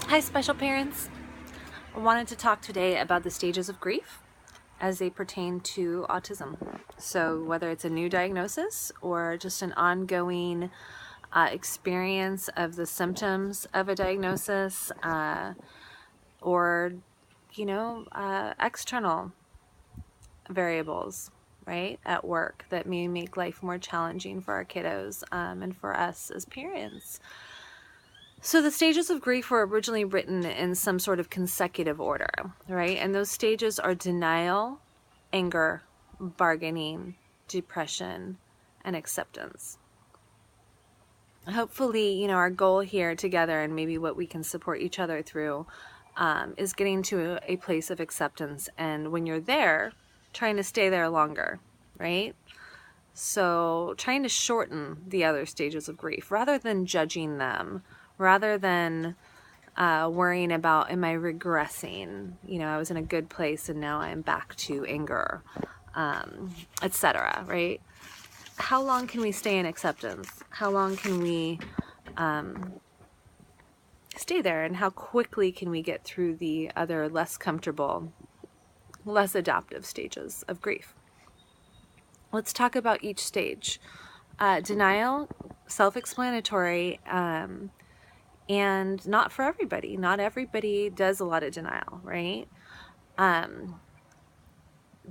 Hi, special parents. I wanted to talk today about the stages of grief as they pertain to autism. So whether it's a new diagnosis or just an ongoing experience of the symptoms of a diagnosis or, external variables, right, at work that may make life more challenging for our kiddos and for us as parents. So the stages of grief were originally written in some sort of consecutive order, right? And those stages are denial, anger, bargaining, depression, and acceptance. Hopefully, our goal here together and maybe what we can support each other through is getting to a place of acceptance. And when you're there, trying to stay there longer, right? So trying to shorten the other stages of grief rather than judging them, rather than worrying about, am I regressing? I was in a good place and now I'm back to anger, etc. Right? How long can we stay in acceptance? How long can we stay there? And how quickly can we get through the other less comfortable, less adaptive stages of grief? Let's talk about each stage. Denial, self-explanatory, and not for everybody. Not everybody does a lot of denial, right?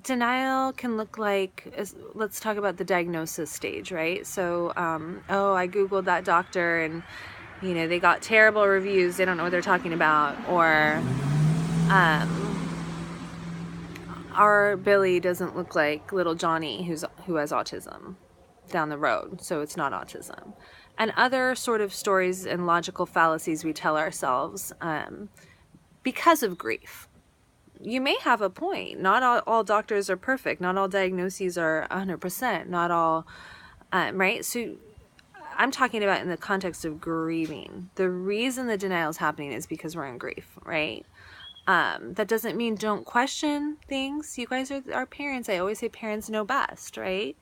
Denial can look like, let's talk about the diagnosis stage, right? So, I Googled that doctor and, they got terrible reviews. They don't know what they're talking about. Or, our Billy doesn't look like little Johnny who has autism down the road, so it's not autism. And other sort of stories and logical fallacies we tell ourselves because of grief. You may have a point. Not all doctors are perfect. Not all diagnoses are 100%. Not all, right? So I'm talking about in the context of grieving. The reason the denial is happening is because we're in grief, right? That doesn't mean don't question things. You guys are parents. I always say parents know best, right?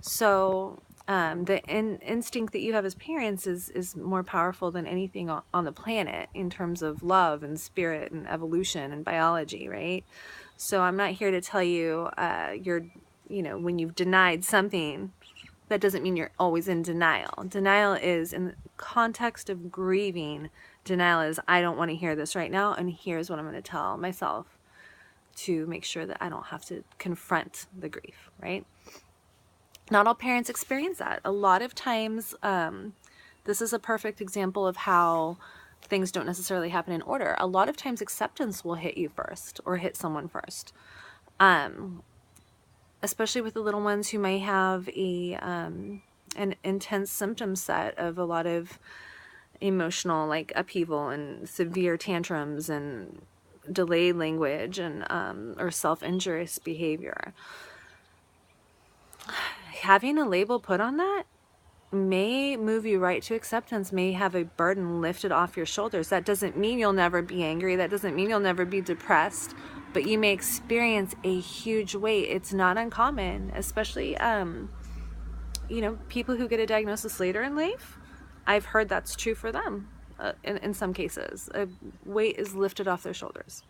So the instinct that you have as parents is more powerful than anything on the planet in terms of love and spirit and evolution and biology, right? So I'm not here to tell you when you've denied something, that doesn't mean you're always in denial. Denial is, in the context of grieving, denial is, I don't want to hear this right now, and here's what I'm going to tell myself to make sure that I don't have to confront the grief, right? Not all parents experience that. A lot of times, this is a perfect example of how things don't necessarily happen in order. A lot of times acceptance will hit you first or hit someone first. Especially with the little ones who may have an intense symptom set of a lot of emotional upheaval and severe tantrums and delayed language and or self-injurious behavior. Having a label put on that may move you right to acceptance, may have a burden lifted off your shoulders. That doesn't mean you'll never be angry. That doesn't mean you'll never be depressed, but you may experience a huge weight. It's not uncommon, especially, people who get a diagnosis later in life. I've heard that's true for them in some cases. A weight is lifted off their shoulders.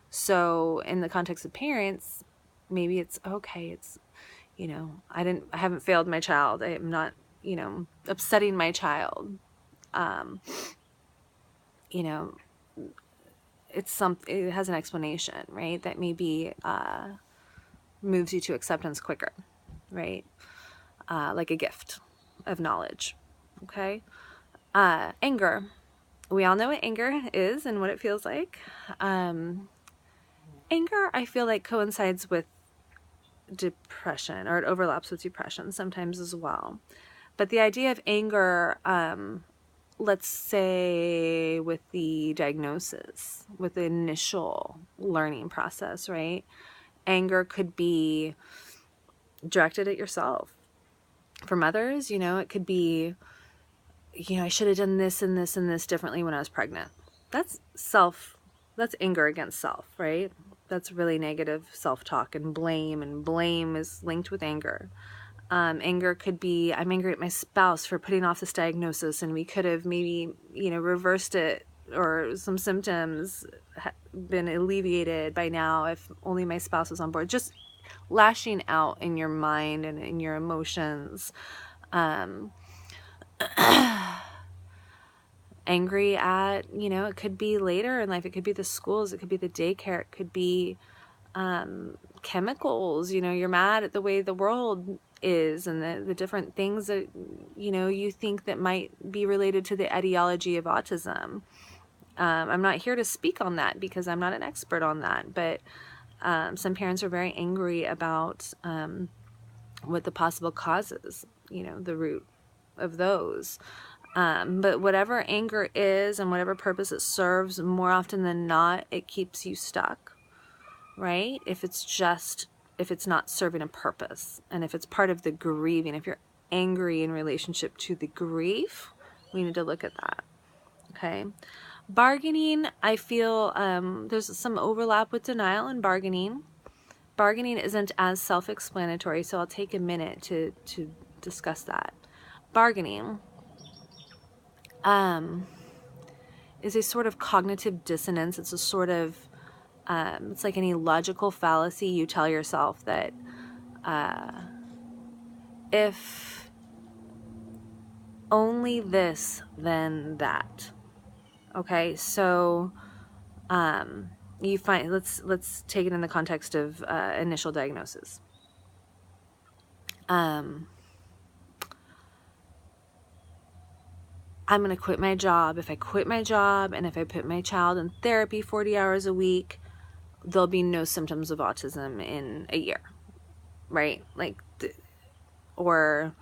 So in the context of parents, maybe it's okay. It's, I haven't failed my child. I am not, upsetting my child. It has an explanation, right? That maybe moves you to acceptance quicker, right? Like a gift of knowledge. Okay. Anger. We all know what anger is and what it feels like. Anger, I feel like, coincides with depression, or it overlaps with depression sometimes as well. But the idea of anger, let's say with the diagnosis, with the initial learning process, right? Anger could be directed at yourself. For mothers, it could be, I should have done this and this and this differently when I was pregnant. That's anger against self, right? That's really negative self-talk and blame is linked with anger. Anger could be, I'm angry at my spouse for putting off this diagnosis, and we could have maybe, reversed it or some symptoms been alleviated by now, if only my spouse was on board. Just lashing out in your mind and in your emotions. Angry at, it could be later in life. It could be the schools. It could be the daycare. It could be chemicals. You're mad at the way the world is and the different things that, you think that might be related to the etiology of autism. I'm not here to speak on that because I'm not an expert on that, but some parents are very angry about what the possible causes, the root of those. But whatever anger is and whatever purpose it serves, more often than not, it keeps you stuck, right? If it's not serving a purpose, and if it's part of the grieving, if you're angry in relationship to the grief, we need to look at that, okay? Bargaining, I feel there's some overlap with denial and bargaining. Bargaining isn't as self-explanatory, so I'll take a minute to discuss that. Bargaining is a sort of cognitive dissonance. It's a sort of, it's like any logical fallacy. You tell yourself that if only this, then that. Okay, so you find, let's take it in the context of initial diagnosis. I'm going to quit my job. If I quit my job and if I put my child in therapy 40 hours a week, there'll be no symptoms of autism in a year, right? Like, or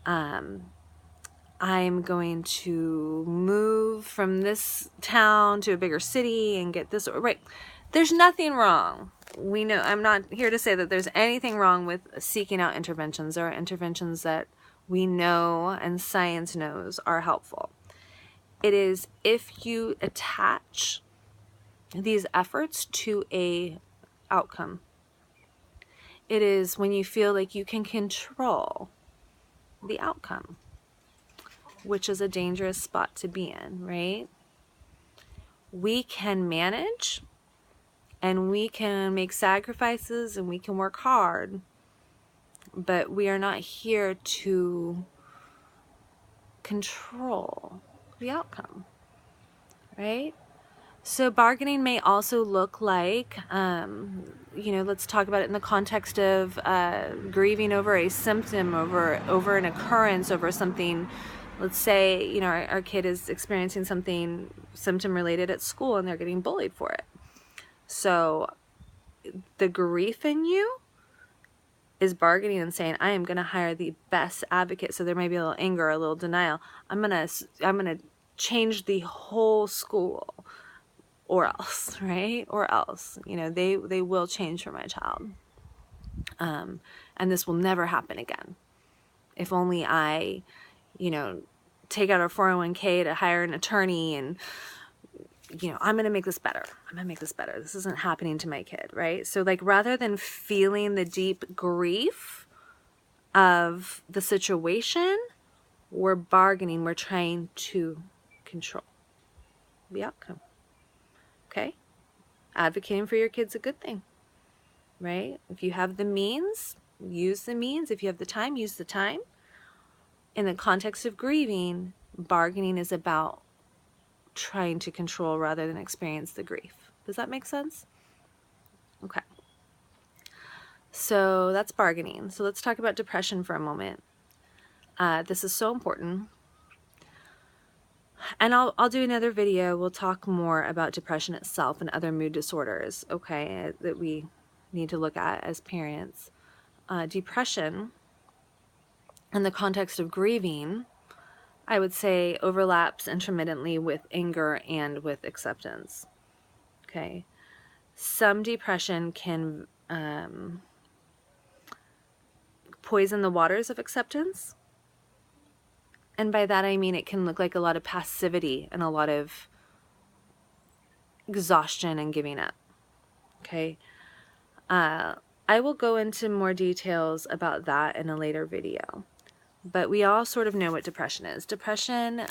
I'm going to move from this town to a bigger city and get this, right? There's nothing wrong. We know, I'm not here to say that there's anything wrong with seeking out interventions. There are interventions that we know and science knows are helpful. It is if you attach these efforts to a outcome. It is when you feel like you can control the outcome, which is a dangerous spot to be in, right? We can manage and we can make sacrifices and we can work hard, but we are not here to control the outcome, right? So bargaining may also look like, let's talk about it in the context of grieving over a symptom, over an occurrence, over something. Let's say, our kid is experiencing something symptom related at school and they're getting bullied for it. So the grief in you is bargaining and saying, I am going to hire the best advocate. So there may be a little anger, a little denial. I'm going to change the whole school, or else, right? Or else, they will change for my child. And this will never happen again. If only I, take out our 401k to hire an attorney and, I'm going to make this better. I'm going to make this better. This isn't happening to my kid, right? So like, rather than feeling the deep grief of the situation, we're bargaining. We're trying to control the outcome. Okay? Advocating for your kid's a good thing, right? If you have the means, use the means. If you have the time, use the time. In the context of grieving, bargaining is about trying to control rather than experience the grief. Does that make sense? Okay. So that's bargaining. So let's talk about depression for a moment. This is so important. And I'll do another video. We'll talk more about depression itself and other mood disorders, okay, that we need to look at as parents. Depression, in the context of grieving, I would say overlaps intermittently with anger and with acceptance, okay? Some depression can poison the waters of acceptance. And by that I mean it can look like a lot of passivity and a lot of exhaustion and giving up. Okay. I will go into more details about that in a later video. But we all sort of know what depression is. Depression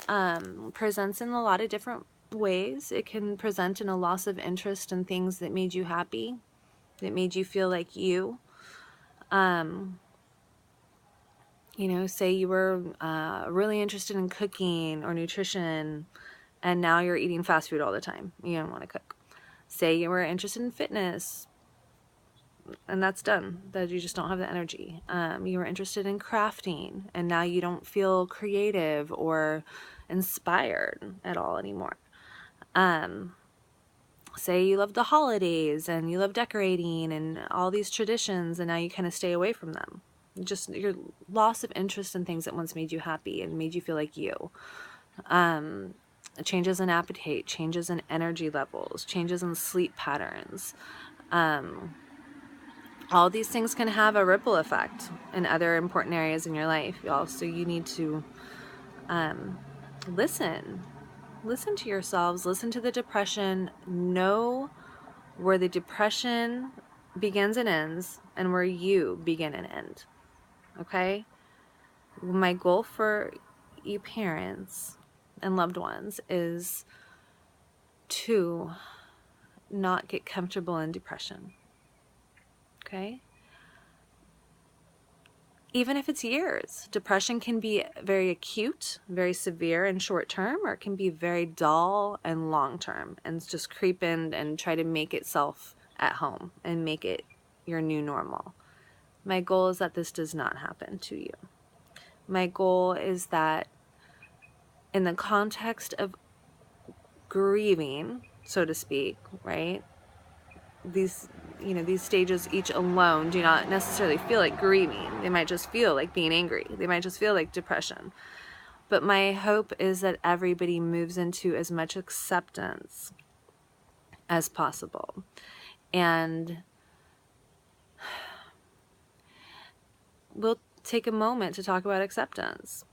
presents in a lot of different ways. It can present in a loss of interest in things that made you happy, that made you feel like you. You know, say you were really interested in cooking or nutrition, and now you're eating fast food all the time. You don't want to cook. Say you were interested in fitness, and that's done. That you just don't have the energy. You were interested in crafting, and now you don't feel creative or inspired at all anymore. Say you love the holidays and you love decorating and all these traditions, and now you kind of stay away from them. Just your loss of interest in things that once made you happy and made you feel like you. Changes in appetite, changes in energy levels, changes in sleep patterns. All these things can have a ripple effect in other important areas in your life, y'all. So you need to listen to yourselves, listen to the depression, know where the depression begins and ends, and where you begin and end. Okay? My goal for you parents and loved ones is to not get comfortable in depression. Okay? Even if it's years, depression can be very acute, very severe and short term, or it can be very dull and long term and just creep in and try to make itself at home and make it your new normal. My goal is that this does not happen to you. My goal is that in the context of grieving, so to speak, right? These stages each alone do not necessarily feel like grieving. They might just feel like being angry. They might just feel like depression. But my hope is that everybody moves into as much acceptance as possible. And we'll take a moment to talk about acceptance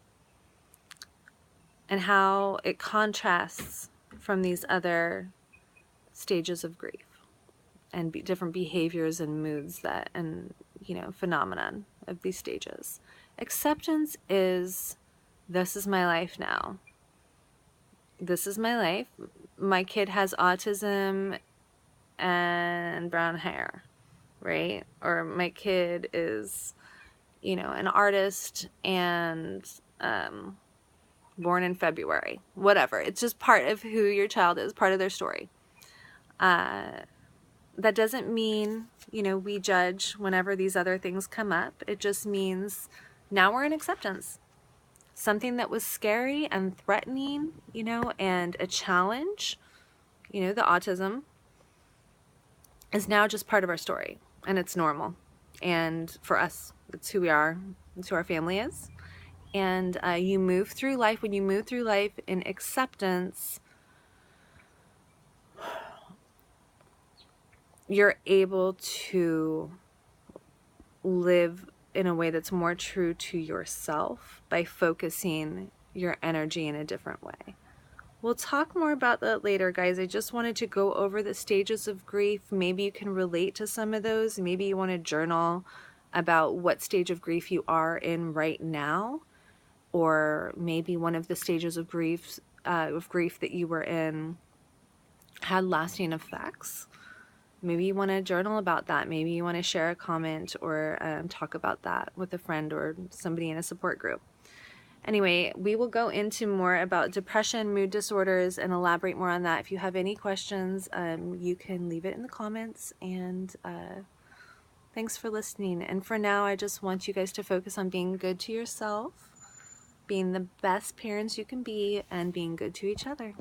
and how it contrasts from these other stages of grief and different behaviors and moods that, and phenomenon of these stages. Acceptance is, this is my life now. This is my life. My kid has autism and brown hair, right? Or my kid is, an artist and born in February. Whatever. It's just part of who your child is, part of their story. That doesn't mean, we judge whenever these other things come up. It just means now we're in acceptance. Something that was scary and threatening, and a challenge, the autism, is now just part of our story. And it's normal. And for us, it's who we are. It's who our family is. And you move through life. When you move through life in acceptance, you're able to live in a way that's more true to yourself by focusing your energy in a different way. We'll talk more about that later, guys. I just wanted to go over the stages of grief. Maybe you can relate to some of those. Maybe you want to journal about what stage of grief you are in right now, or maybe one of the stages of grief that you were in had lasting effects. Maybe you want to journal about that. Maybe you want to share a comment or talk about that with a friend or somebody in a support group. Anyway, we will go into more about depression, mood disorders, and elaborate more on that. If you have any questions, you can leave it in the comments. And thanks for listening. And for now, I just want you guys to focus on being good to yourself, being the best parents you can be, and being good to each other.